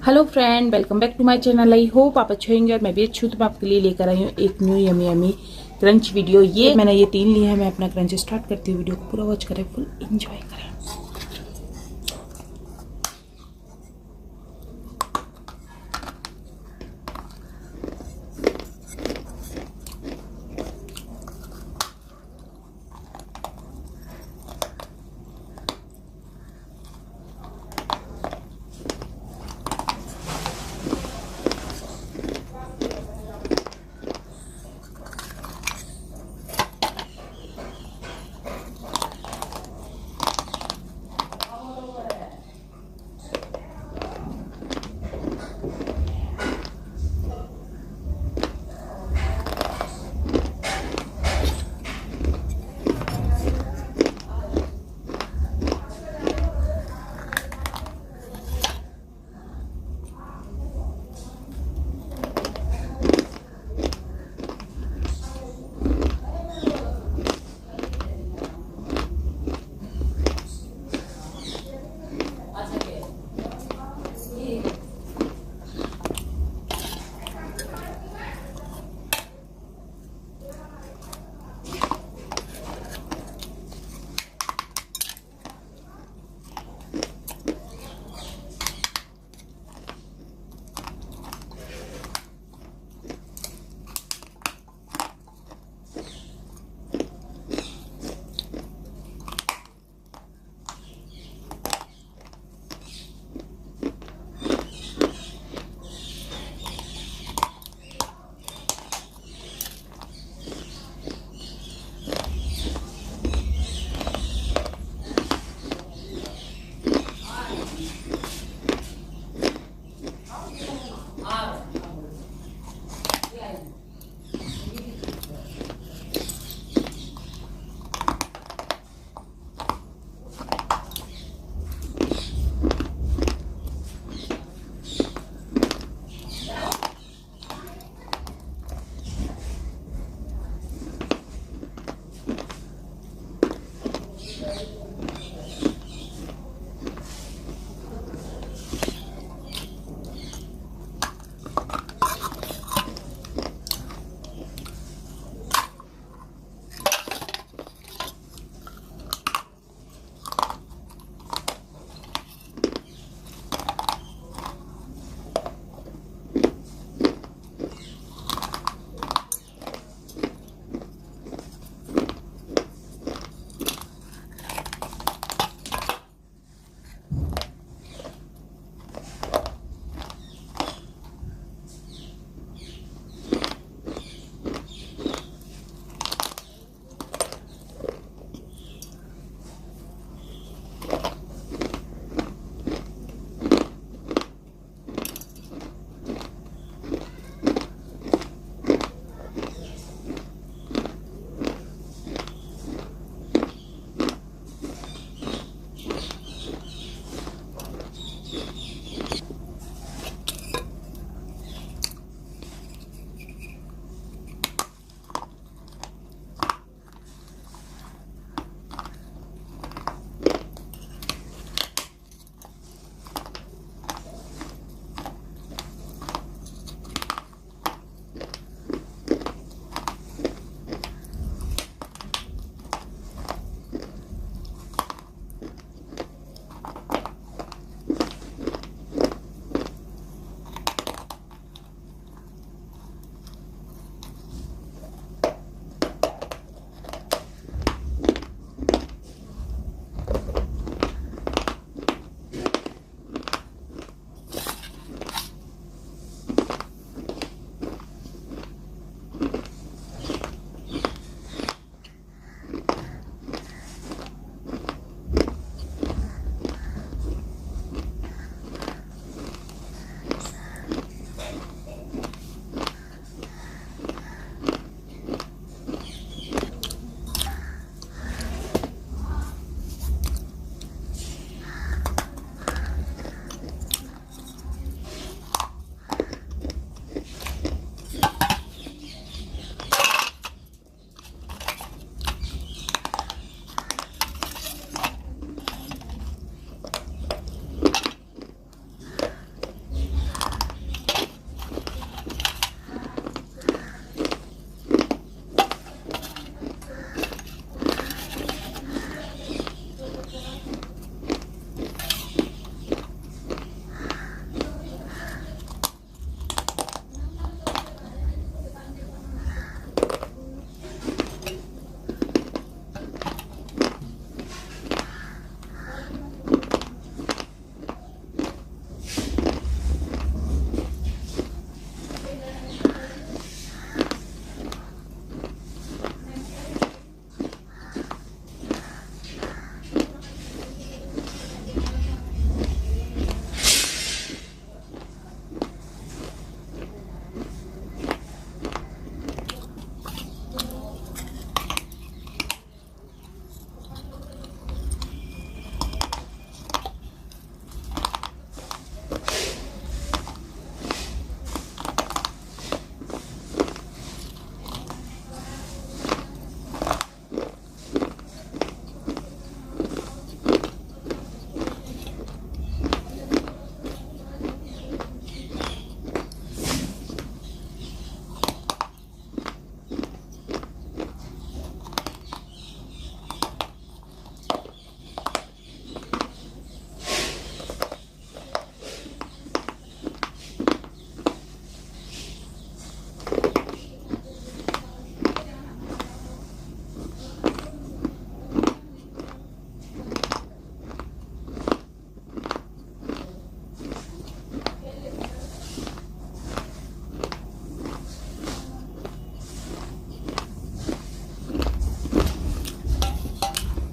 Hello friend, welcome back to my channel. I hope आप अच्छे होंगे और मैं भी अच्छी हूँ। तो मैं आपके लिए लेकर आई हूँ एक new yummy yummy crunch video. ये मैंने ये 3 लिए हैं। मैं अपना क्रंच स्टार्ट करती हूँ। वीडियो को पूरा वॉच करें, फुल एंजॉय करें।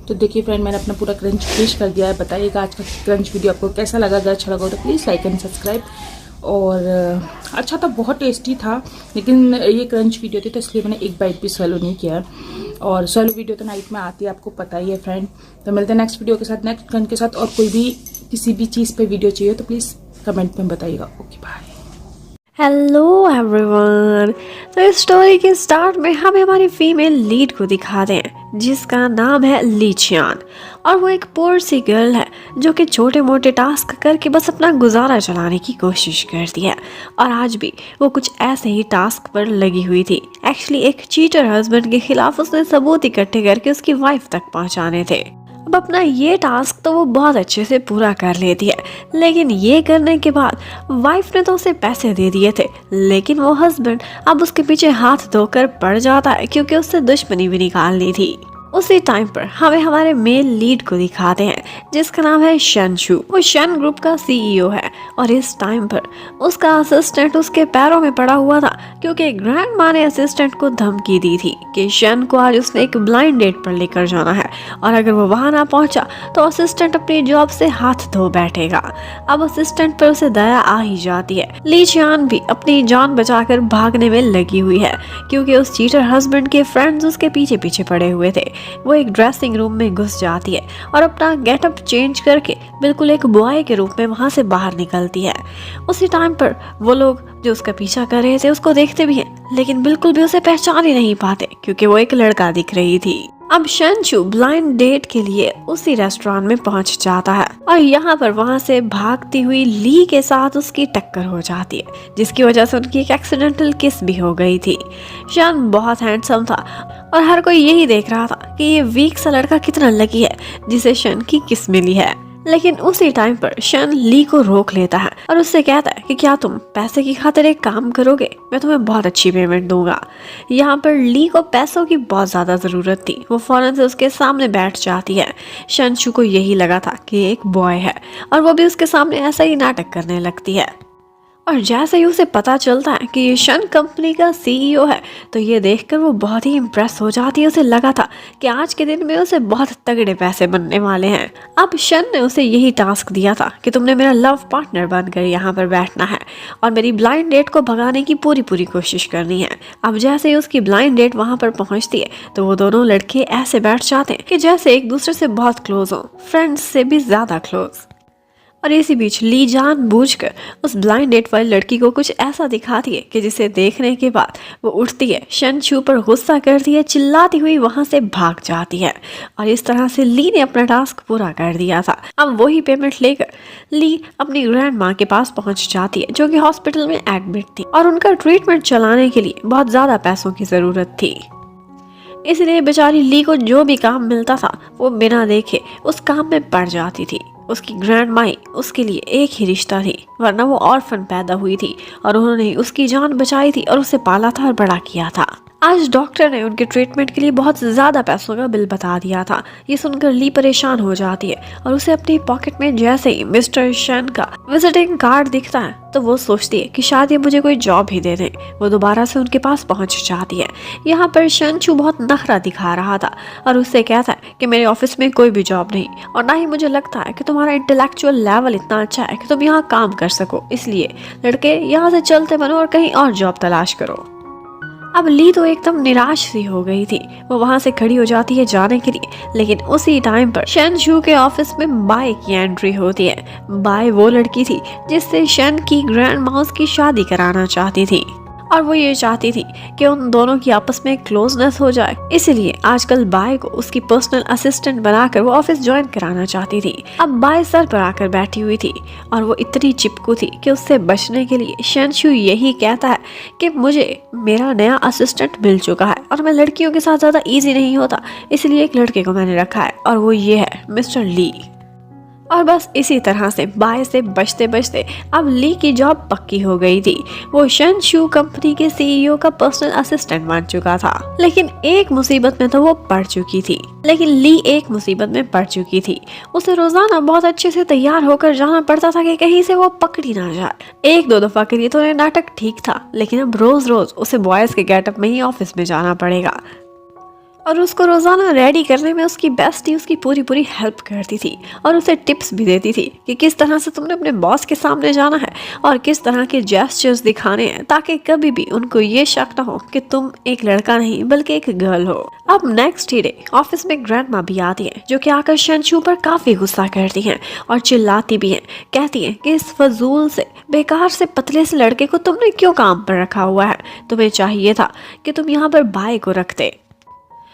तो देखिए फ्रेंड, मैंने अपना पूरा क्रंच फिनिश कर दिया है। बताइएगा आज का क्रंच वीडियो आपको कैसा लगा। अगर अच्छा लगा हो तो प्लीज़ लाइक एंड सब्सक्राइब। और अच्छा था, बहुत टेस्टी था, लेकिन ये क्रंच वीडियो थी तो इसलिए मैंने एक बाइट भी swallow नहीं किया। और swallow वीडियो तो नाइट में आती है, आपको पता ही है फ्रेंड। तो मिलते हैं नेक्स्ट वीडियो के साथ, नेक्स्ट क्रंच के साथ। और कोई भी किसी भी चीज़ पे वीडियो चाहिए तो प्लीज़ कमेंट में बताइएगा। Okay bye. Hello everyone. तो इस स्टोरी के स्टार्ट में हमें हमारी फीमेल लीड को दिखाते हैं जिसका नाम है ली चियान। और वो एक पोर सी गर्ल है जो कि छोटे मोटे टास्क करके बस अपना गुजारा चलाने की कोशिश करती है। और आज भी वो कुछ ऐसे ही टास्क पर लगी हुई थी। एक्चुअली एक चीटर हस्बैंड के खिलाफ उसने सबूत इकट्ठे करके उसकी वाइफ तक पहुंचाने थे। अब अपना ये टास्क तो वो बहुत अच्छे से पूरा कर लेती है, लेकिन ये करने के बाद वाइफ ने तो उसे पैसे दे दिए थे, लेकिन वो हस्बैंड अब उसके पीछे हाथ धोकर पड़ जाता है क्योंकि उससे दुश्मनी भी निकालनी थी। उसी टाइम पर हमें हमारे मेल लीड को दिखाते हैं जिसका नाम है शनशु। वो शन ग्रुप का सीईओ है और इस टाइम पर उसका असिस्टेंट उसके पैरों में पड़ा हुआ था क्योंकि ग्रैंड माँ ने असिस्टेंट को धमकी दी थी कि शन को आज उसने एक ब्लाइंड डेट पर लेकर जाना है और अगर वो वहां ना पहुंचा तो असिस्टेंट अपनी जॉब से हाथ धो बैठेगा। अब असिस्टेंट पर उसे दया आ ही जाती है। ली चियान भी अपनी जान बचाकर भागने में लगी हुई है क्योंकि उस चीटर हस्बैंड के फ्रेंड्स उसके पीछे पीछे पड़े हुए थे। वो एक ड्रेसिंग रूम में घुस जाती है और अपना गेटअप चेंज करके बिल्कुल एक बॉय के रूप में वहां से बाहर निकलती है। उसी टाइम पर वो लोग जो उसका पीछा कर रहे थे उसको देखते भी हैं, लेकिन बिल्कुल भी उसे पहचान ही नहीं पाते क्योंकि वो एक लड़का दिख रही थी। अब शनशु ब्लाइंड डेट के लिए उसी रेस्टोरेंट में पहुंच जाता है और यहाँ पर वहां से भागती हुई ली के साथ उसकी टक्कर हो जाती है जिसकी वजह से उनकी एक एक्सीडेंटल किस भी हो गई थी। शन बहुत हैंडसम था और हर कोई यही देख रहा था कि ये वीक सा लड़का कितना लकी है जिसे शन की किस मिली है। लेकिन उसी टाइम पर शन ली को रोक लेता है और उससे कहता है कि क्या तुम पैसे की खातिर एक काम करोगे, मैं तुम्हें बहुत अच्छी पेमेंट दूंगा। यहाँ पर ली को पैसों की बहुत ज्यादा जरूरत थी। वो फौरन से उसके सामने बैठ जाती है। शनशु को यही लगा था कि एक बॉय है और वो भी उसके सामने ऐसा ही नाटक करने लगती है। और जैसे ही उसे पता चलता है कि ये शन कंपनी का सीईओ है तो ये देखकर वो बहुत ही इम्प्रेस हो जाती है। उसे लगा था कि आज के दिन में उसे बहुत तगड़े पैसे बनने वाले हैं। अब शन ने उसे यही टास्क दिया था कि तुमने मेरा लव पार्टनर बनकर यहाँ पर बैठना है और मेरी ब्लाइंड डेट को भगाने की पूरी कोशिश करनी है। अब जैसे ही उसकी ब्लाइंड डेट वहाँ पर पहुँचती है तो वो दोनों लड़के ऐसे बैठ जाते हैं कि जैसे एक दूसरे से बहुत क्लोज हो, फ्रेंड्स से भी ज्यादा क्लोज। और इसी बीच ली जानबूझकर उस ब्लाइंड डेट वाली लड़की को कुछ ऐसा दिखाती है कि जिसे देखने के बाद वो उठती है, शनशु पर गुस्सा करती है, चिल्लाती हुई वहां से भाग जाती है। और इस तरह से ली ने अपना टास्क पूरा कर दिया था। अब वही पेमेंट लेकर ली अपनी ग्रैंड माँ के पास पहुंच जाती है जो कि हॉस्पिटल में एडमिट थी और उनका ट्रीटमेंट चलाने के लिए बहुत ज्यादा पैसों की जरूरत थी। इसलिए बेचारी ली को जो भी काम मिलता था वो बिना देखे उस काम में पड़ जाती थी। उसकी ग्रैंड माई उसके लिए एक ही रिश्ता थी, वरना वो ऑर्फन पैदा हुई थी और उन्होंने उसकी जान बचाई थी और उसे पाला था और बड़ा किया था। आज डॉक्टर ने उनके ट्रीटमेंट के लिए बहुत ज्यादा पैसों का बिल बता दिया था। ये सुनकर ली परेशान हो जाती है और उसे अपनी पॉकेट में जैसे ही मिस्टर शन का विजिटिंग कार्ड दिखता है तो वो सोचती है कि शायद ये मुझे कोई जॉब ही दे दे। वो दोबारा से उनके पास पहुंच जाती है। यहाँ पर शनशु बहुत नखरा दिखा रहा था और उससे कहता है कि मेरे ऑफिस में कोई भी जॉब नहीं और ना ही मुझे लगता है कि तुम्हारा इंटेलेक्चुअल लेवल इतना अच्छा है कि तुम यहाँ काम कर सको, इसलिए लड़के यहाँ से चलते बनो और कहीं और जॉब तलाश करो। अब ली तो एकदम निराश सी हो गई थी। वो वहां से खड़ी हो जाती है जाने के लिए, लेकिन उसी टाइम पर शनशु के ऑफिस में बाय की एंट्री होती है। बाय वो लड़की थी जिससे शन की ग्रैंड माउस की शादी कराना चाहती थी और वो ये चाहती थी कि उन दोनों की आपस में क्लोजनेस हो जाए। इसलिए आजकल बाय को उसकी पर्सनल असिस्टेंट बनाकर वो ऑफिस ज्वाइन कराना चाहती थी। अब बाय सर पर आकर बैठी हुई थी और वो इतनी चिपकू थी कि उससे बचने के लिए शनशु यही कहता है कि मुझे मेरा नया असिस्टेंट मिल चुका है और मैं लड़कियों के साथ ज्यादा इजी नहीं होता, इसलिए एक लड़के को मैंने रखा है और वो ये है मिस्टर ली। और बस इसी तरह से बाय से बचते बचते अब ली की जॉब पक्की हो गई थी। वो शनशु कंपनी के सीईओ का पर्सनल असिस्टेंट बन चुका था। लेकिन एक मुसीबत में तो वो पड़ चुकी थी। उसे रोजाना बहुत अच्छे से तैयार होकर जाना पड़ता था कि कहीं से वो पकड़ी ना जाए। एक दो दफा के लिए तो नाटक ठीक था, लेकिन अब रोज रोज उसे बॉयज के गेटअप में ही ऑफिस में जाना पड़ेगा। और उसको रोज़ाना रेडी करने में उसकी बेस्टी उसकी पूरी पूरी हेल्प करती थी और उसे टिप्स भी देती थी कि किस तरह से तुमने अपने बॉस के सामने जाना है और किस तरह के जेस्चर्स दिखाने हैं ताकि कभी भी उनको ये शक ना हो कि तुम एक लड़का नहीं बल्कि एक गर्ल हो। अब नेक्स्ट ही डे ऑफिस में ग्रैंडमा भी आती है जो कि आकर शनशू पर काफ़ी गुस्सा करती हैं और चिल्लाती भी हैं। कहती हैं कि इस फजूल से बेकार से पतले से लड़के को तुमने क्यों काम पर रखा हुआ है, तुम्हें चाहिए था कि तुम यहाँ पर बाय को रखते,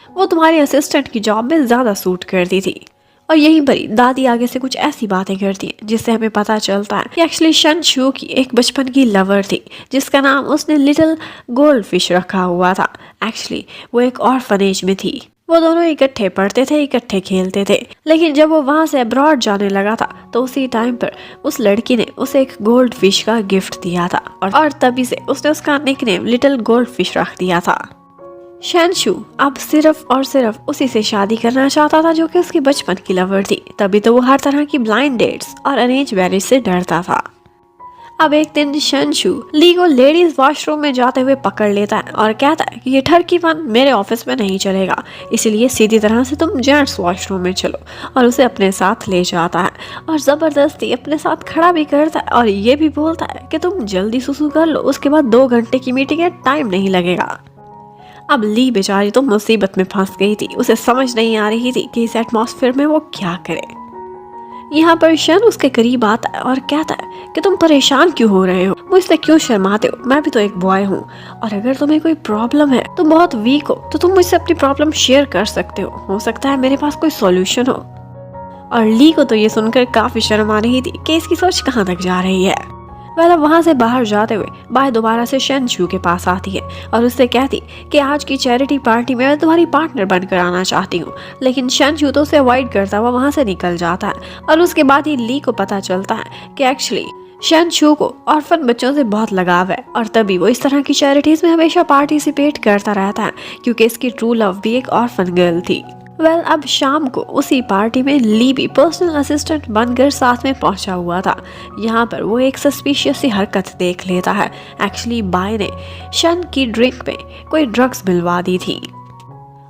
वो तुम्हारी असिस्टेंट की जॉब में ज़्यादा सूट करती थी। और यहीं पर ही दादी आगे से कुछ ऐसी बातें करती हैं जिससे हमें पता चलता है कि एक्चुअली शनशू की एक बचपन की लवर थी जिसका नाम उसने लिटिल गोल्ड फिश रखा हुआ था। एक्चुअली वो एक ऑर्फनेज में थी। वो दोनों इकट्ठे पढ़ते थे, इकट्ठे खेलते थे, लेकिन जब वो वहाँ से अब्रॉड जाने लगा था तो उसी टाइम पर उस लड़की ने उसे एक गोल्ड फिश का गिफ्ट दिया था और तभी से उसने उसका निकनेम लिटिल गोल्ड फिश रख दिया था। शनशू अब सिर्फ और सिर्फ उसी से शादी करना चाहता था जो कि उसकी बचपन की लवर थी, तभी तो वो हर तरह की ब्लाइंड डेट्स और अरेंज मैरिज से डरता था। अब एक दिन शनशू ली को लेडीज वॉशरूम में जाते हुए पकड़ लेता है और कहता है कि ये ठरकीपन मेरे ऑफिस में नहीं चलेगा, इसलिए सीधी तरह से तुम जेंट्स वॉशरूम में चलो, और उसे अपने साथ ले जाता है और ज़बरदस्ती अपने साथ खड़ा भी करता है और ये भी बोलता है कि तुम जल्दी सुसु कर लो, उसके बाद 2 घंटे की मीटिंग है, टाइम नहीं लगेगा। अब ली बेचारी तो मुसीबत में फंस गई थी, उसे समझ नहीं आ रही थी कि इस एटमॉस्फेयर में वो क्या करे। यहाँ पर शन उसके करीब आता है और कहता है कि तुम परेशान क्यों हो रहे हो, मुझसे क्यों शर्माते हो, मैं भी तो एक बॉय हूँ, और अगर तुम्हें कोई प्रॉब्लम है, तुम बहुत वीक हो, तो तुम मुझसे अपनी प्रॉब्लम शेयर कर सकते हो सकता है मेरे पास कोई सॉल्यूशन हो। और ली को तो ये सुनकर काफी शर्म आ रही थी कि इसकी सोच कहाँ तक जा रही है। वह वहाँ से बाहर जाते हुए बाय दोबारा से शनशू के पास आती है और उससे कहती कि आज की चैरिटी पार्टी में मैं तुम्हारी पार्टनर बनकर आना चाहती हूँ, लेकिन शनशू तो उसे अवॉइड करता हुआ वहाँ से निकल जाता है। और उसके बाद ही ली को पता चलता है कि एक्चुअली शनशू को ऑर्फन बच्चों से बहुत लगाव है और तभी वो इस तरह की चैरिटीज में हमेशा पार्टिसिपेट करता रहता है क्योंकि इसकी ट्रू लव भी एक ऑर्फन गर्ल थी। अब शाम को उसी पार्टी में ली भी पर्सनल असिस्टेंट बनकर साथ में पहुंचा हुआ था। यहाँ पर वो एक सस्पिशियस सी हरकत देख लेता है। एक्चुअली बाय ने शन की ड्रिंक में कोई ड्रग्स मिलवा दी थी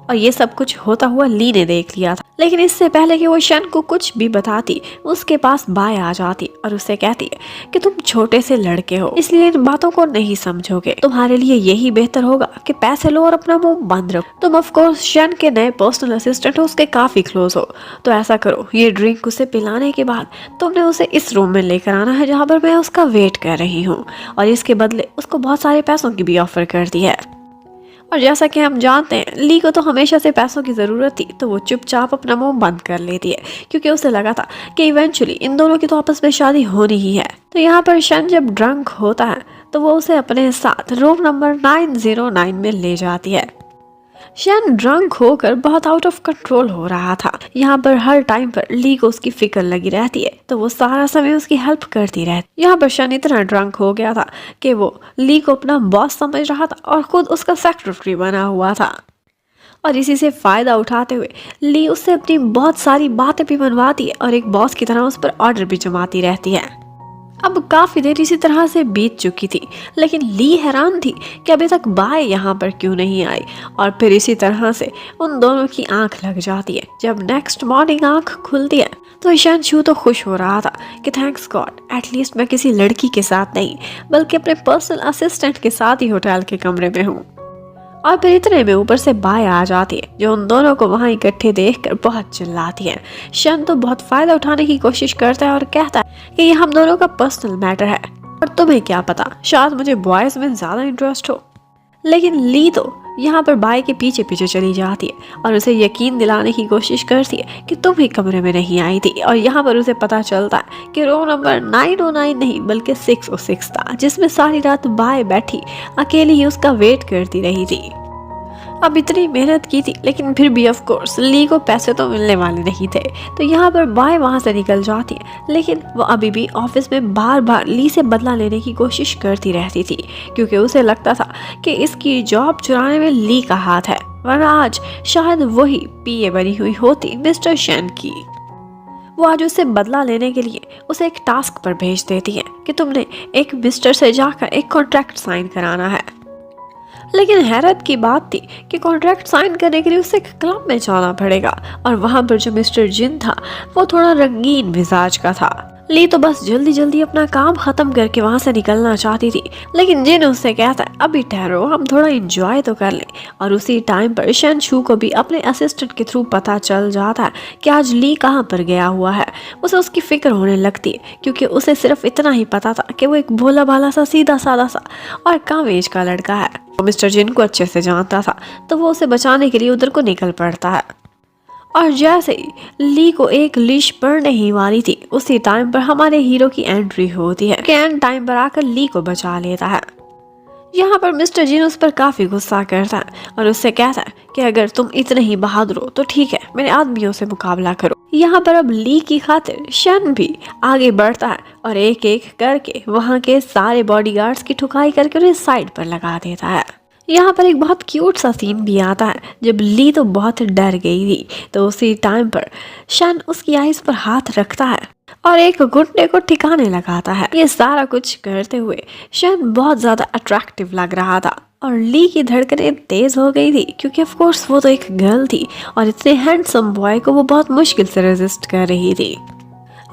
और ये सब कुछ होता हुआ ली ने देख लिया था, लेकिन इससे पहले कि वो शन को कुछ भी बताती उसके पास बाय आ जाती और उससे कहती है कि तुम छोटे से लड़के हो, इसलिए इन बातों को नहीं समझोगे, तुम्हारे लिए यही बेहतर होगा कि पैसे लो और अपना मुंह बंद रखो। तुम ऑफ कोर्स शन के नए पर्सनल असिस्टेंट हो, उसके काफी क्लोज हो, तो ऐसा करो, ये ड्रिंक उसे पिलाने के बाद तुमने उसे इस रूम में लेकर आना है जहाँ पर मैं उसका वेट कर रही हूँ, और इसके बदले उसको बहुत सारे पैसों की भी ऑफर कर दी है। और जैसा कि हम जानते हैं ली को तो हमेशा से पैसों की ज़रूरत थी, तो वो चुपचाप अपना मुंह बंद कर लेती है क्योंकि उसे लगा था कि इवेंचुअली इन दोनों की तो आपस में शादी होनी ही है। तो यहाँ पर शन जब ड्रंक होता है तो वो उसे अपने साथ रूम नंबर 909 में ले जाती है। शन ड्रंक होकर बहुत आउट ऑफ कंट्रोल हो रहा था। यहाँ पर हर टाइम पर ली को उसकी फिक्र लगी रहती है, तो वो सारा समय उसकी हेल्प करती रहती। यहाँ पर शन इतना ड्रंक हो गया था कि वो ली को अपना बॉस समझ रहा था और खुद उसका सेक्रेटरी बना हुआ था, और इसी से फायदा उठाते हुए ली उससे अपनी बहुत सारी बातें भी मनवाती है और एक बॉस की तरह उस पर ऑर्डर भी जमाती रहती है। अब काफी देर इसी तरह से बीत चुकी थी, लेकिन ली हैरान थी कि अभी तक बाय यहाँ पर क्यों नहीं आई, और फिर इसी तरह से उन दोनों की आंख लग जाती है। जब नेक्स्ट मॉर्निंग आंख खुलती है तो शनशू तो खुश हो रहा था कि थैंक्स गॉड, एटलीस्ट मैं किसी लड़की के साथ नहीं बल्कि अपने पर्सनल असिस्टेंट के साथ ही होटल के कमरे में हूँ। और फिर इतने में ऊपर से बाय आ जाती है जो उन दोनों को वहाँ इकट्ठे देखकर बहुत चिल्लाती है। शन तो बहुत फायदा उठाने की कोशिश करता है और कहता है कि ये हम दोनों का पर्सनल मैटर है और तुम्हें क्या पता, शायद मुझे बॉयज में ज्यादा इंटरेस्ट हो। लेकिन ली तो यहाँ पर बाय के पीछे पीछे चली जाती है और उसे यकीन दिलाने की कोशिश करती है कि तुम ही कमरे में नहीं आई थी, और यहाँ पर उसे पता चलता है कि रूम नंबर 909 नहीं बल्कि 606 था, जिसमें सारी रात बाय बैठी अकेली ही उसका वेट करती रही थी। अब इतनी मेहनत की थी लेकिन फिर भी ऑफ कोर्स ली को पैसे तो मिलने वाले नहीं थे, तो यहाँ पर बाय वहाँ से निकल जाती है, लेकिन वो अभी भी ऑफिस में बार बार ली से बदला लेने की कोशिश करती रहती थी क्योंकि उसे लगता था कि इसकी जॉब चुराने में ली का हाथ है, वरना आज शायद वही पीए बनी हुई होती मिस्टर शन की। वो आज उसे बदला लेने के लिए उसे एक टास्क पर भेज देती है कि तुमने एक मिस्टर से जाकर एक कॉन्ट्रैक्ट साइन कराना है। लेकिन हैरत की बात थी कि कॉन्ट्रैक्ट साइन करने के लिए उसे एक क्लब में जाना पड़ेगा और वहाँ पर जो मिस्टर जिन था वो थोड़ा रंगीन मिजाज का था। ली तो बस जल्दी जल्दी अपना काम खत्म करके वहाँ से निकलना चाहती थी, लेकिन जिन उससे कहता है अभी ठहरो, हम थोड़ा एंजॉय तो कर लें। और उसी टाइम पर शन छू को भी अपने असिस्टेंट के थ्रू पता चल जाता है कि आज ली कहाँ पर गया हुआ है। उसे उसकी फिक्र होने लगती है क्योंकि उसे सिर्फ इतना ही पता था कि वो एक भोला भाला सा सीधा साधा सा और कम एज का लड़का है। वो मिस्टर जिन को अच्छे से जानता था तो वो उसे बचाने के लिए उधर को निकल पड़ता है। और जैसे ही ली को एक लीश पड़ने ही वाली थी उसी टाइम पर हमारे हीरो की एंट्री होती है कि एंड टाइम पर आकर ली को बचा लेता है। यहाँ पर मिस्टर जिन उस पर काफी गुस्सा करता है और उससे कहता है कि अगर तुम इतने ही बहादुर हो तो ठीक है, मेरे आदमियों से मुकाबला करो। यहाँ पर अब ली की खातिर शन भी आगे बढ़ता है और एक एक करके वहाँ के सारे बॉडीगार्ड्स की ठुकाई करके उन्हें साइड पर लगा देता है। यहाँ पर एक बहुत क्यूट सा सीन भी आता है जब ली तो बहुत डर गई थी, तो उसी टाइम पर शन उसकी आइज पर हाथ रखता है और एक घुटने को ठिकाने लगाता है। ये सारा कुछ करते हुए शन बहुत ज्यादा अट्रैक्टिव लग रहा था और ली की धड़कनें तेज हो गई थी क्योंकि ऑफ कोर्स वो तो एक गर्ल थी और इतने हैंडसम बॉय को वो बहुत मुश्किल से रेजिस्ट कर रही थी।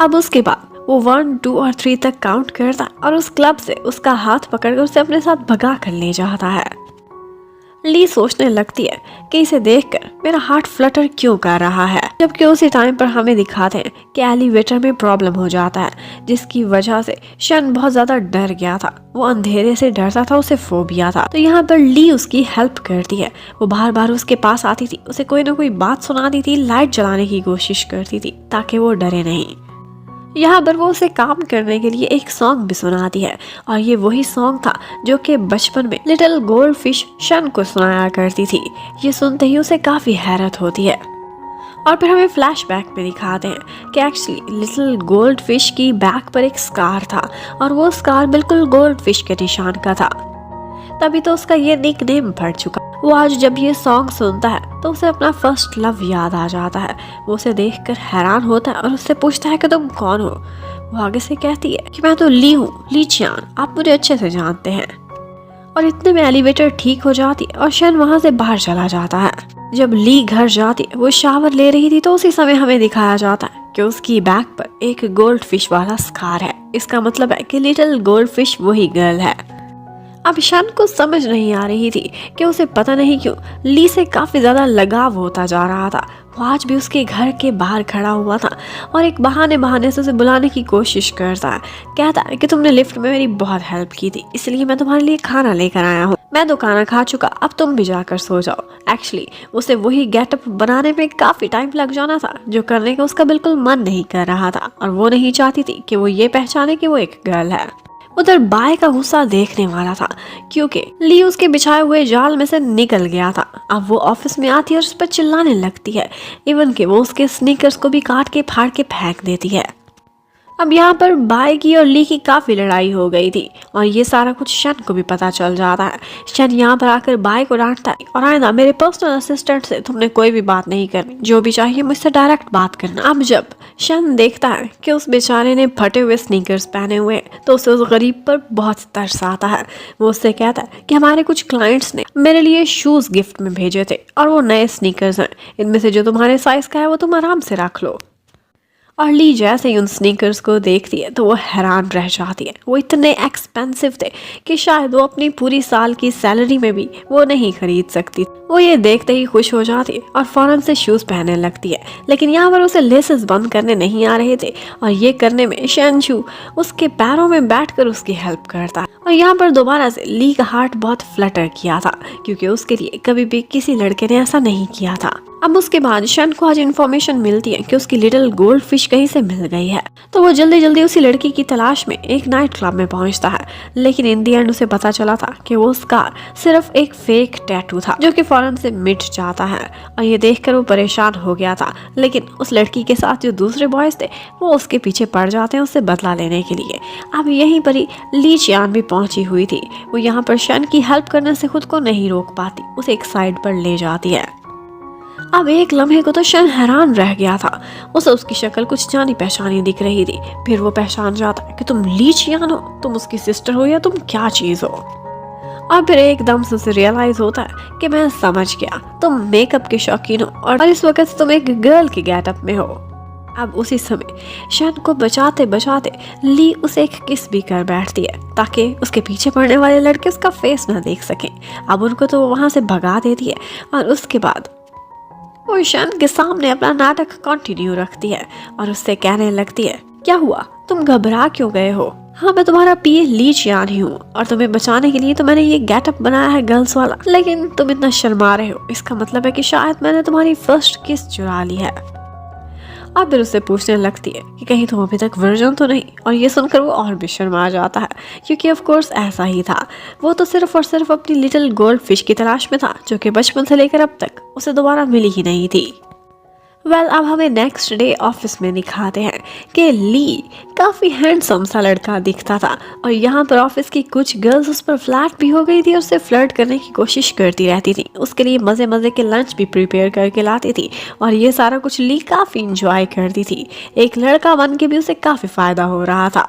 अब उसके बाद वो 1, 2 और 3 तक काउंट करता और उस क्लब से उसका हाथ पकड़कर उसे अपने साथ भगा कर ले जाता है। ली सोचने लगती है कि इसे देखकर मेरा हार्ट फ्लटर क्यों कर रहा है, जबकि उसी टाइम पर हमें दिखाते हैं कि एलिवेटर में प्रॉब्लम हो जाता है जिसकी वजह से शन बहुत ज्यादा डर गया था। वो अंधेरे से डरता था, उसे फोबिया था। तो यहाँ पर ली उसकी हेल्प करती है। वो बार बार उसके पास आती थी, उसे कोई ना कोई बात सुनाती थी, लाइट जलाने की कोशिश करती थी ताकि वो डरे नहीं। यहाँ पर वो उसे काम करने के लिए एक सॉन्ग भी सुनाती है और ये वही सॉन्ग था जो कि बचपन में लिटिल गोल्ड फिश शन को सुनाया करती थी। ये सुनते ही उसे काफी हैरत होती है और फिर हमें फ्लैशबैक में दिखाते हैं कि एक्चुअली लिटिल गोल्ड फिश की बैक पर एक स्कार था और वो स्कार बिल्कुल गोल्ड फिश के निशान का था। तभी तो उसका ये निक नेम पड़ चुका। वो आज जब ये सॉन्ग सुनता है तो उसे अपना फर्स्ट लव याद आ जाता है। वो उसे देखकर हैरान होता है और उससे पूछता है कि तुम कौन हो। वो आगे से कहती है कि मैं तो ली हूँ, ली चियान, आप मुझे अच्छे से जानते हैं। और इतने में एलिवेटर ठीक हो जाती है और शन वहाँ से बाहर चला जाता है। जब ली घर जाती है, वो शावर ले रही थी तो उसी समय हमें दिखाया जाता है कि उसकी बैक पर एक गोल्ड फिश वाला स्कार है। इसका मतलब है कि लिटिल गोल्ड फिश वही गर्ल है। अब शन को समझ नहीं आ रही थी कि उसे पता नहीं क्यों ली से काफी ज्यादा लगाव होता जा रहा था। वो आज भी उसके घर के बाहर खड़ा हुआ था और एक बहाने से उसे बुलाने की कोशिश करता है। कहता है कि तुमने लिफ्ट में मेरी बहुत हेल्प की थी, इसलिए मैं तुम्हारे लिए खाना लेकर आया हूँ। मैं तो खाना खा चुका, अब तुम भी जाकर सो जाओ। एक्चुअली उसे वही गेटअप बनाने में काफी टाइम लग जाना था जो करने का उसका बिल्कुल मन नहीं कर रहा था और वो नहीं चाहती थी कि वो ये पहचाने कि वो एक गर्ल है। उधर बाय का गुस्सा देखने वाला था क्योंकि ली उसके बिछाए हुए जाल में से निकल गया था। अब वो ऑफिस में आती है और उस पर चिल्लाने लगती है, इवन कि वो उसके स्नीकर्स को भी काट के फाड़ के फेंक देती है। अब यहाँ पर बाय की और ली की काफी लड़ाई हो गई थी और ये सारा कुछ शन को भी पता चल जाता है। शन यहाँ पर आकर बाय को डांटता है और आइंदा मेरे पर्सनल असिस्टेंट से तुमने कोई भी बात नहीं करनी, जो भी चाहिए मुझसे डायरेक्ट बात करना। अब जब शन देखता है कि उस बेचारे ने फटे हुए स्नीकर्स पहने हुए हैं तो उसे उस गरीब पर बहुत तरस आता है। वो उससे कहता है कि हमारे कुछ क्लाइंट्स ने मेरे लिए शूज गिफ्ट में भेजे थे और वो नए स्नीकर्स हैं, इनमें से जो तुम्हारे साइज का है वो तुम आराम से रख लो। और ली जैसे ही उन स्नीकर्स को देखती है तो वो हैरान रह जाती है। वो इतने एक्सपेंसिव थे कि शायद वो अपनी पूरी साल की सैलरी में भी वो नहीं खरीद सकती। वो ये देखते ही खुश हो जाती है और फौरन से शूज पहनने लगती है, लेकिन यहाँ पर उसे लेसेस बंद करने नहीं आ रहे थे और ये करने में शनशू उसके पैरों में बैठकर उसकी हेल्प करता है। और यहाँ पर दोबारा से ली का हार्ट बहुत फ्लटर किया था क्योंकि उसके लिए कभी भी किसी लड़के ने ऐसा नहीं किया था। अब उसके बाद शन को आज इन्फॉर्मेशन मिलती है कि उसकी लिटिल गोल्ड फिश कहीं से मिल गई है, तो वो जल्दी जल्दी उसी लड़की की तलाश में एक नाइट क्लब में पहुंचता है। लेकिन इन दी एंड उसे पता चला था कि वो स्कार सिर्फ एक फेक टैटू था जो कि फौरन से मिट जाता है और ये देखकर वो परेशान हो गया था। लेकिन उस लड़की के साथ जो दूसरे बॉयज थे वो उसके पीछे पड़ जाते हैं उससे बदला लेने के लिए। अब यहीं पर ही ली चियान भी पहुंची हुई थी। वो यहाँ पर शन की हेल्प करने से खुद को नहीं रोक पाती, उसे एक साइड पर ले जाती है। अब एक लम्हे को तो शन हैरान रह गया था। उसे उसकी शक्ल कुछ जानी पहचानी दिख रही थी। फिर वो पहचान जाता है कि तुम ली चियान हो, तुम उसकी सिस्टर हो या तुम क्या चीज हो। और फिर एकदम से उसे रियलाइज होता है कि मैं समझ गया, तुम मेकअप के शौकीन हो और इस वक्त तुम एक गर्ल की गेटअप में हो। अब उसी समय शन को बचाते बचाते ली उसे एक किस भी कर बैठती है ताकि उसके पीछे पड़ने वाले लड़के उसका फेस ना देख सकें। अब उनको तो वो वहां से भगा देती है और उसके बाद वो शन के सामने अपना नाटक कंटिन्यू रखती है और उससे कहने लगती है, क्या हुआ, तुम घबरा क्यों गए हो? हाँ, मैं तुम्हारा पीए ली चियान ही हूँ और तुम्हें बचाने के लिए तो मैंने ये गेटअप बनाया है गर्ल्स वाला, लेकिन तुम इतना शर्मा रहे हो, इसका मतलब है कि शायद मैंने तुम्हारी फर्स्ट किस चुरा ली है। अब फिर उससे पूछने लगती है कि कहीं तुम अभी तक वर्जन तो नहीं, और ये सुनकर वो और भी शर्मा जाता है क्योंकि ऑफ कोर्स ऐसा ही था। वो तो सिर्फ और सिर्फ अपनी लिटिल गोल्ड फिश की तलाश में था जो कि बचपन से लेकर अब तक उसे दोबारा मिली ही नहीं थी। अब हमें नेक्स्ट डे ऑफिस में दिखाते हैं कि ली काफ़ी हैंडसम सा लड़का दिखता था और यहाँ पर ऑफिस की कुछ गर्ल्स उस पर फ्लैट भी हो गई थी और उससे फ्लर्ट करने की कोशिश करती रहती थी। उसके लिए मज़े मज़े के लंच भी प्रिपेयर करके लाती थी और ये सारा कुछ ली काफ़ी इंजॉय करती थी। एक लड़का बन के भी उसे काफ़ी फ़ायदा हो रहा था।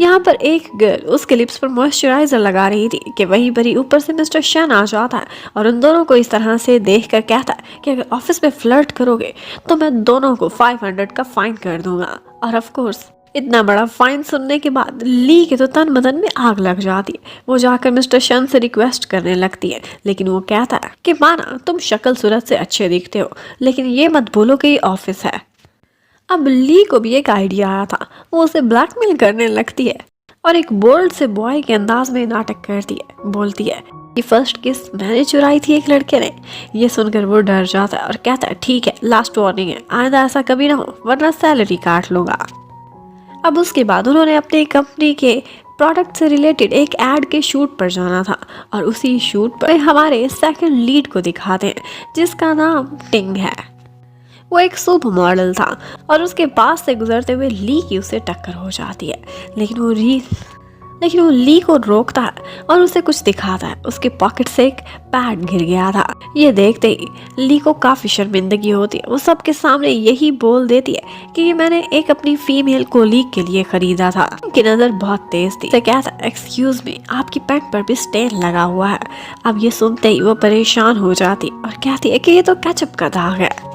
यहाँ पर एक गर्ल उसके लिप्स पर मॉइस्चराइजर लगा रही थी कि वहीं पर ही ऊपर से मिस्टर शन आ जाता है और उन दोनों को इस तरह से देखकर कहता है कि अगर ऑफिस में फ्लर्ट करोगे तो मैं दोनों को 500 का फाइन कर दूंगा। और ऑफ कोर्स इतना बड़ा फाइन सुनने के बाद ली के तो तन बदन में आग लग जाती है। वो जाकर मिस्टर शन से रिक्वेस्ट करने लगती है, लेकिन वो कहता है कि माना तुम शक्ल सूरत से अच्छे दिखते हो, लेकिन ये मत बोलो कि ये ऑफिस है। अब ली को भी एक आइडिया आया था। वो उसे ब्लैकमेल करने लगती है और एक बोल्ड से बॉय के अंदाज में नाटक करती है। बोलती है कि फर्स्ट किस मैंने चुराई थी एक लड़के ने। ये सुनकर वो डर जाता है और कहता है, ठीक है, लास्ट वार्निंग है, आइंदा ऐसा कभी ना हो वरना सैलरी काट लूंगा। अब उसके बाद उन्होंने अपनी कंपनी के प्रोडक्ट से रिलेटेड एक एड के शूट पर जाना था और उसी शूट पर हमारे सेकंड लीड को दिखाते हैं जिसका नाम टिंग है। वो एक सुपर मॉडल था और उसके पास से गुजरते हुए ली की उसे टक्कर हो जाती है, लेकिन वो ली को रोकता है और उसे कुछ दिखाता है। उसके पॉकेट से एक पैड गिर गया था। ये देखते ही ली को काफी शर्मिंदगी होती है। वो सबके सामने यही बोल देती है कि ये मैंने एक अपनी फीमेल कोलीग के लिए खरीदा था। उनकी नजर बहुत तेज थी। उसे कहता है, एक्सक्यूज मी, आपकी पैंट पर भी स्टेन लगा हुआ है। अब ये सुनते ही वो परेशान हो जाती और कहती है कि ये तो केचप का दाग है।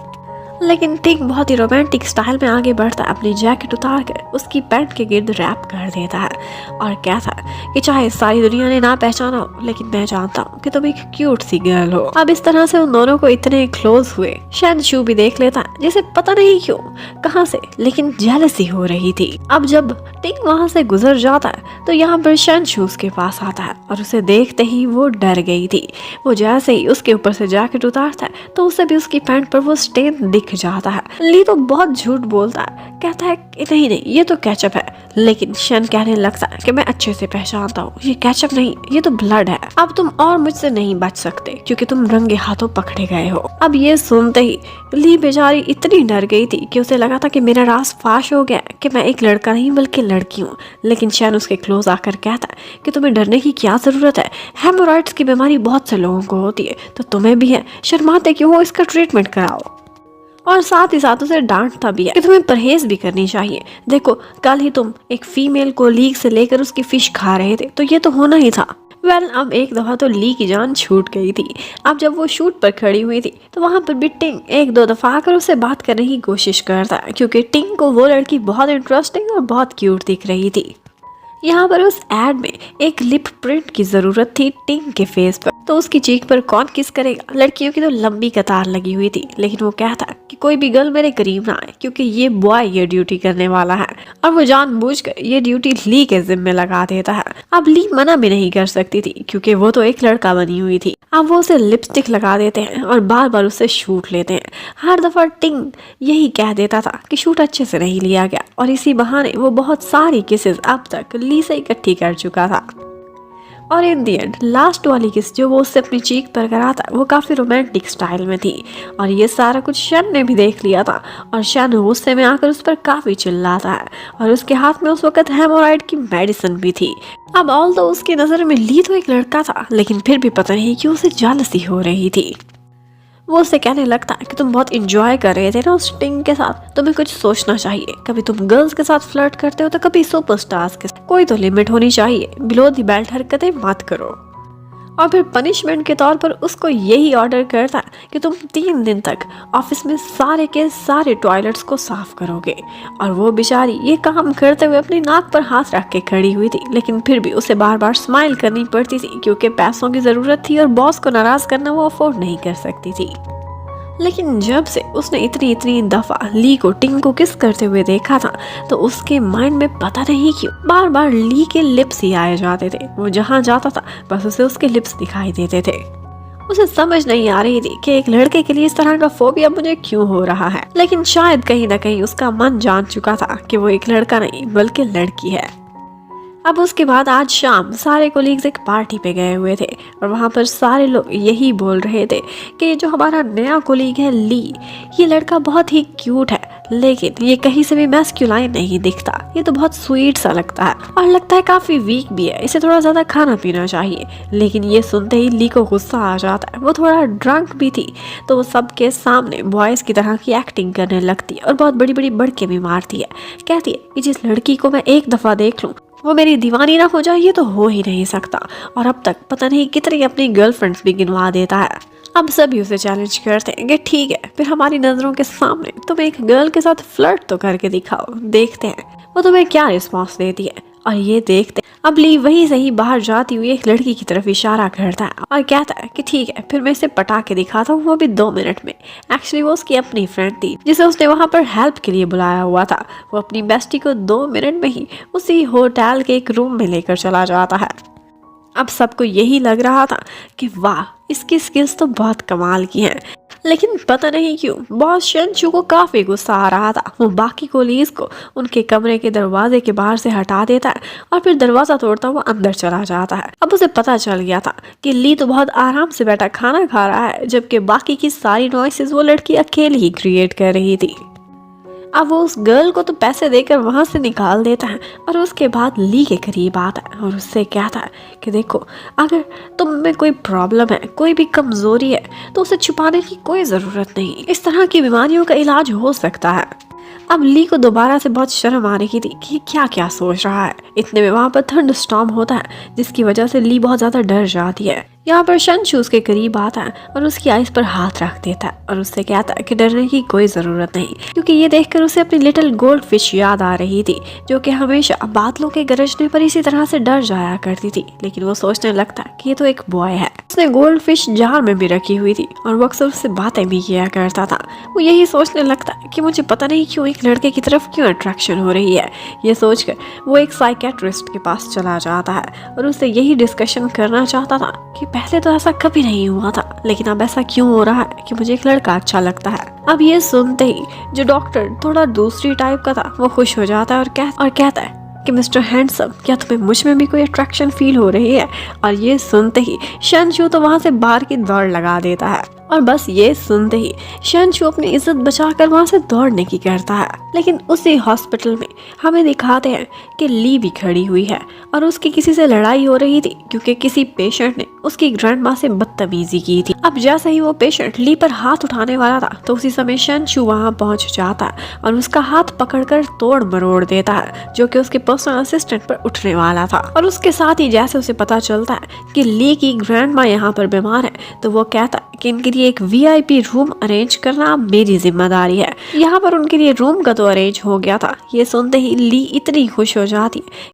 लेकिन टिंग बहुत ही रोमांटिक स्टाइल में आगे बढ़ता है, अपनी जैकेट उतार कर उसकी पैंट के गिर्द रैप कर देता है और कहता है कि चाहे सारी दुनिया ने ना पहचाना हो, लेकिन मैं जानता हूँ कि तुम एक क्यूट सी गर्ल हो। अब इस तरह से उन दोनों को इतने क्लोज हुए। शायद शू भी देख लेता है, जिसे पता नहीं क्यों कहाँ से, लेकिन जेलसी हो रही थी। अब जब टिंग वहाँ से गुजर जाता है तो यहाँ पर शन शू उसके पास आता है और उसे देखते ही वो डर गई थी। वो जैसे ही उसके ऊपर से जैकेट उतारता है तो उसे भी उसकी पैंट पर वो स्टेन दिख जाता है। ली तो बहुत झूठ बोलता है, कहता है कि नहीं ये तो केचप है, लेकिन शन कहने लगता है कि मैं अच्छे से पहचानता हूँ, ये केचप नहीं, ये तो ब्लड है। अब तुम और मुझसे नहीं बच सकते क्योंकि तुम रंगे हाथों पकड़े गए हो। अब ये सुनते ही ली बेचारी इतनी डर गई थी कि उसे लगा था कि मेरा राज फाश हो गया कि मैं एक लड़का नहीं बल्कि लड़की हूँ। लेकिन शन उसके क्लोज आकर कहता है कि तुम्हें डरने की क्या जरूरत है, हेमोरॉइड्स की बीमारी बहुत से लोगों को होती है, तो तुम्हें भी है, शर्माते क्यों हो, इसका ट्रीटमेंट कराओ। और साथ ही साथ उसे डांटता भी है कि तुम्हें परहेज भी करनी चाहिए। देखो, कल ही तुम एक फीमेल कोलीग से लेकर उसकी फिश खा रहे थे, तो ये तो होना ही था। अब एक दफा तो ली की जान छूट गई थी। अब जब वो शूट पर खड़ी हुई थी तो वहां पर भी टिंग एक दो दफा आकर उससे बात करने की कोशिश करता है क्योंकि टिंग को वो लड़की बहुत इंटरेस्टिंग और बहुत क्यूट दिख रही थी। यहाँ पर उस एड में एक लिप प्रिंट की जरूरत थी टिंग के फेस पर, तो उसकी चीख पर कौन किस करेगा। लड़कियों की तो लंबी कतार लगी हुई थी, लेकिन वो कहता कि कोई भी गर्ल मेरे करीब ना आए क्योंकि ये बॉय ये ड्यूटी करने वाला है, और वो जानबूझकर ये ड्यूटी ली के जिम्मे लगा देता है। अब ली मना भी नहीं कर सकती थी क्योंकि वो तो एक लड़का बनी हुई थी। अब वो उसे लिपस्टिक लगा देते हैं और बार बार उससे शूट लेते हैं। हर दफा टिंग यही कह देता था कि शूट अच्छे से नहीं लिया गया, और इसी बहाने वो बहुत सारी किसेस अब तक ली से इकट्ठी कर चुका था। और इन दी एंड लास्ट वाली किस जो वो उससे अपनी चीख पर कराता वो काफ़ी रोमांटिक स्टाइल में थी, और ये सारा कुछ शन ने भी देख लिया था, और शन गुस्से में आकर उस पर काफ़ी चिल्लाता है, और उसके हाथ में उस वक्त हेमोराइड की मेडिसिन भी थी। अब ऑल तो उसकी नज़र में ली तो एक लड़का था, लेकिन फिर भी पता नहीं क्यों उसे जेलसी हो रही थी। वो उसे कहने लगता है कि तुम बहुत इंजॉय कर रहे थे ना उस टिंग के साथ, तुम्हें कुछ सोचना चाहिए। कभी तुम गर्ल्स के साथ फ्लर्ट करते हो तो कभी सुपरस्टार्स के साथ, कोई तो लिमिट होनी चाहिए, बिलो द बेल्ट हरकतें मत करो। और फिर पनिशमेंट के तौर पर उसको यही ऑर्डर करता है कि तुम 3 दिन तक ऑफिस में सारे के सारे टॉयलेट्स को साफ करोगे। और वो बेचारी ये काम करते हुए अपनी नाक पर हाथ रख के खड़ी हुई थी, लेकिन फिर भी उसे बार बार स्माइल करनी पड़ती थी क्योंकि पैसों की ज़रूरत थी और बॉस को नाराज़ करना वो अफोर्ड नहीं कर सकती थी। लेकिन जब से उसने इतनी दफा ली को टिंग किस करते हुए देखा था, तो उसके माइंड में पता नहीं क्यों बार बार ली के लिप्स ही आए जाते थे। वो जहाँ जाता था बस उसे उसके लिप्स दिखाई देते थे। उसे समझ नहीं आ रही थी कि एक लड़के के लिए इस तरह का फोबिया मुझे क्यों हो रहा है, लेकिन शायद कहीं ना कहीं उसका मन जान चुका था कि वो एक लड़का नहीं बल्कि लड़की है। अब उसके बाद आज शाम सारे कोलीग्स एक पार्टी पे गए हुए थे और वहाँ पर सारे लोग यही बोल रहे थे कि जो हमारा नया कोलीग है ली, ये लड़का बहुत ही क्यूट है, लेकिन ये कहीं से भी मैस्कुलाइन नहीं दिखता। ये तो बहुत स्वीट सा लगता है और लगता है काफी वीक भी है, इसे थोड़ा ज्यादा खाना पीना चाहिए। लेकिन ये सुनते ही ली को गुस्सा आ जाता है। वो थोड़ा ड्रंक भी थी तो वो सबके सामने बॉयज की तरह की एक्टिंग करने लगती है और बहुत बड़ी बड़ी बड़के भी मारती है। कहती है कि जिस लड़की को मैं एक दफा देख लूं वो मेरी दीवानी ना हो जाए, ये तो हो ही नहीं सकता। और अब तक पता नहीं कितनी अपनी गर्लफ्रेंड्स भी गिनवा देता है। अब सभी उसे चैलेंज करते हैं कि ठीक है, फिर हमारी नजरों के सामने तुम एक गर्ल के साथ फ्लर्ट तो करके दिखाओ, देखते हैं वो तुम्हें क्या रिस्पॉन्स देती है। और ये देखते अब ली वही सही बाहर जाती हुई एक लड़की की तरफ इशारा करता है और कहता है कि ठीक है, फिर मैं इसे पटा के दिखाता हूँ, वो भी 2 मिनट में। एक्चुअली वो उसकी अपनी फ्रेंड थी जिसे उसने वहाँ पर हेल्प के लिए बुलाया हुआ था। वो अपनी बेस्टी को 2 मिनट में ही उसी होटल के एक रूम में लेकर चला जाता है। अब सबको यही लग रहा था कि वाह, इसकी स्किल्स तो बहुत कमाल की हैं। लेकिन पता नहीं क्यों बॉस शनचू को काफी गुस्सा आ रहा था। वो बाकी कोलीग्स को उनके कमरे के दरवाजे के बाहर से हटा देता है और फिर दरवाजा तोड़ता हुआ अंदर चला जाता है। अब उसे पता चल गया था कि ली तो बहुत आराम से बैठा खाना खा रहा है, जबकि बाकी की सारी नॉइसेस वो लड़की अकेली ही क्रिएट कर रही थी। अब वो उस गर्ल को तो पैसे देकर वहां से निकाल देता है और उसके बाद ली के करीब आता है और उससे कहता है कि देखो, अगर तुम में कोई प्रॉब्लम है, कोई भी कमजोरी है, तो उसे छुपाने की कोई जरूरत नहीं। इस तरह की बीमारियों का इलाज हो सकता है। अब ली को दोबारा से बहुत शर्म आ रही थी कि क्या क्या सोच रहा है। इतने में वहाँ पर थंडर स्टॉर्म होता है जिसकी वजह से ली बहुत ज्यादा डर जाती है। यहाँ पर शनचू उसके करीब आता है और उसकी आइस पर हाथ रख देता है और उससे कहता है कि डरने की कोई जरूरत नहीं, क्योंकि ये देखकर उसे अपनी लिटिल गोल्ड फिश याद आ रही थी जो कि हमेशा बादलों के गरजने पर इसी तरह से डर जाया करती थी। लेकिन वो सोचने लगता है कि ये तो एक बॉय है। उसने गोल्ड फिश जार में भी रखी हुई थी और वो अक्सर उससे बातें भी किया करता था। वो यही सोचने लगता है कि मुझे पता नहीं क्यों एक लड़के की तरफ क्यों अट्रैक्शन हो रही है। ये सोचकर वो एक साइकेट्रिस्ट के पास चला जाता है और उससे यही डिस्कशन करना चाहता था कि पहले तो ऐसा कभी नहीं हुआ था, लेकिन अब ऐसा क्यों हो रहा है कि मुझे एक लड़का अच्छा लगता है। अब ये सुनते ही जो डॉक्टर थोड़ा दूसरी टाइप का था वो खुश हो जाता है और कहता है कि मिस्टर हैंडसम, क्या तुम्हें मुझ में भी कोई अट्रैक्शन फील हो रही है। और ये सुनते ही शनचू तो वहाँ से बाहर की दौड़ लगा देता है और बस ये सुनते ही शनचू अपनी इज्जत बचाकर वहाँ से दौड़ने की करता है। लेकिन उसी हॉस्पिटल में हमें दिखाते हैं कि ली भी खड़ी हुई है और उसकी किसी से लड़ाई हो रही थी क्योंकि किसी पेशेंट ने उसकी ग्रैंडमा से बदतमीजी की थी। अब जैसे ही वो पेशेंट ली पर हाथ उठाने वाला था तो उसी समय शनचू वहाँ पहुँच जाता है और उसका हाथ पकड़कर तोड़ मरोड़ देता है, जो कि उसके पर्सनल असिस्टेंट पर उठने वाला था। और उसके साथ ही जैसे उसे पता चलता है कि ली की ग्रैंडमा यहाँ पर बीमार है तो वो कहता है कि इनके लिए एक VIP रूम अरेंज करना मेरी जिम्मेदारी है। यहाँ पर उनके लिए रूम का तो अरेंज हो गया था। ये सुनते ही ली इतनी खुश हो जाती है